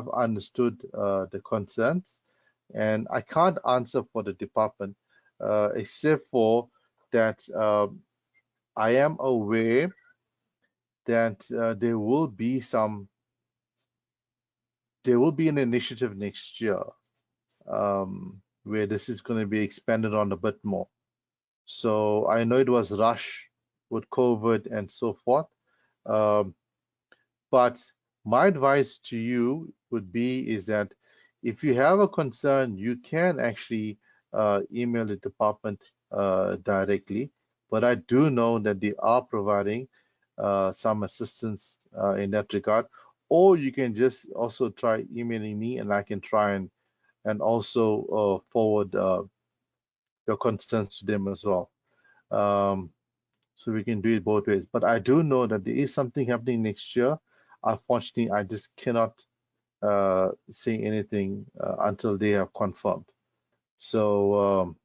understood the concerns, and I can't answer for the department except for that I am aware that there will be an initiative next year where this is going to be expanded on a bit more. So I know it was rushed with COVID and so forth, um, but my advice to you would be is that if you have a concern, you can actually email the department directly. But I do know that they are providing some assistance in that regard. Or you can just also try emailing me, and I can try and also forward your concerns to them as well. Um, so we can do it both ways. But I do know that there is something happening next year. Unfortunately, I just cannot say anything until they have confirmed. So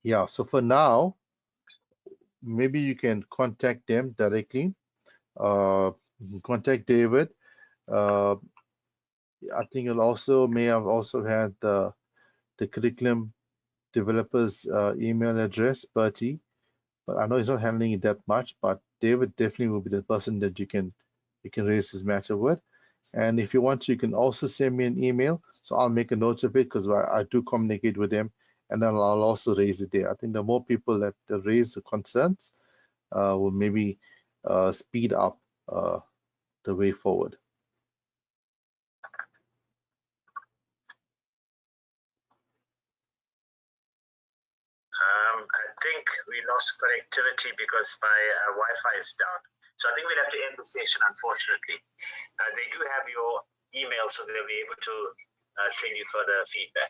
yeah, so for now, maybe you can contact them directly. You can contact David. Uh, I think you'll also may have also had the curriculum developer's email address, Bertie, but I know he's not handling it that much. But David definitely will be the person that you can raise this matter with. And if you want to, you can also send me an email. So I'll make a note of it because I do communicate with them, and then I'll also raise it there. I think the more people that raise the concerns will maybe speed up the way forward. I think we lost connectivity because my Wi-Fi is down. So I think we'll have to end the session, unfortunately. They do have your email, so they'll be able to send you further feedback.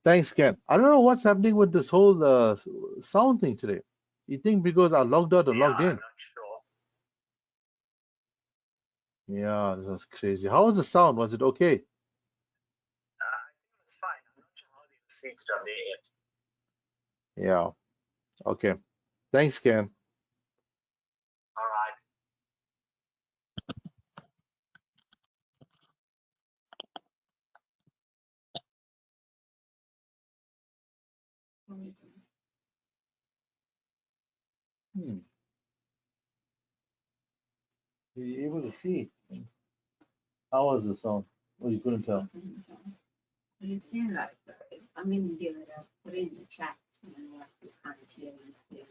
Thanks, Ken. I don't know what's happening with this whole sound thing today. You think because I logged out or logged in? I'm not sure. Yeah, this was crazy. How was the sound? Was it okay? I think it's fine. I'm not sure how they received it on their end. Yeah. Okay. Thanks, Ken. All right. Were you able to see? How was the sound? Oh, you couldn't tell. But it seemed like, I mean, they were put in the chat, what you can't hear and hear.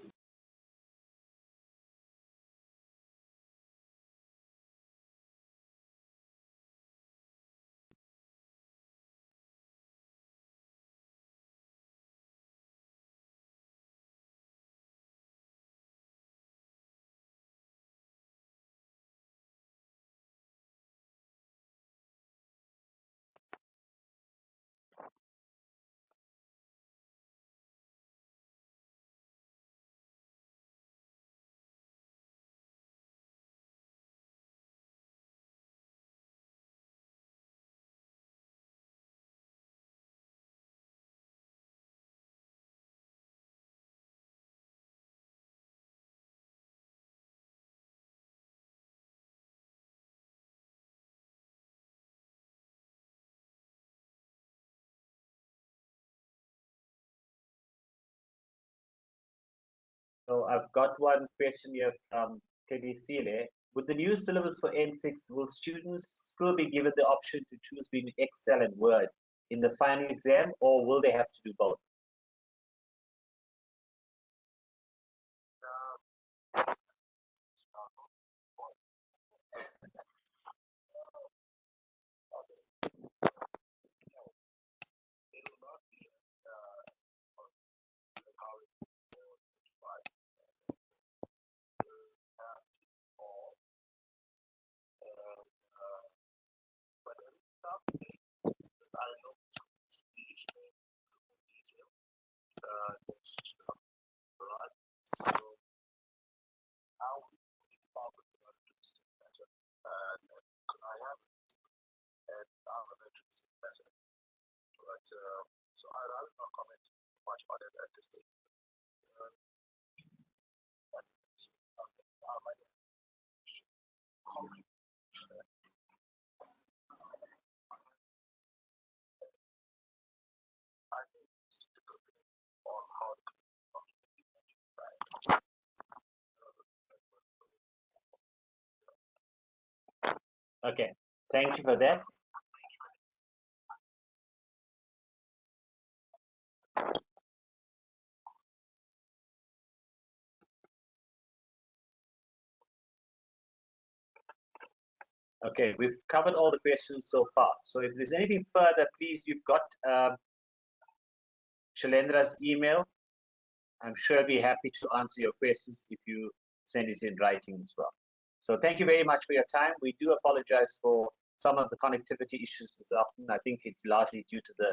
So I've got one question here from Telisile. With the new syllabus for N6, will students still be given the option to choose between Excel and Word in the final exam, or will they have to do both? Okay, thank you for that. Okay, we've covered all the questions so far. So if there's anything further, please, you've got Shailendra's email. I'm sure I'll be happy to answer your questions if you send it in writing as well. So thank you very much for your time. We do apologize for some of the connectivity issues this afternoon. I think it's largely due to the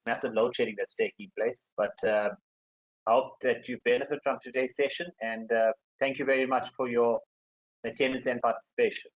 massive load shedding that's taking place. But I hope that you benefit from today's session. And thank you very much for your attendance and participation.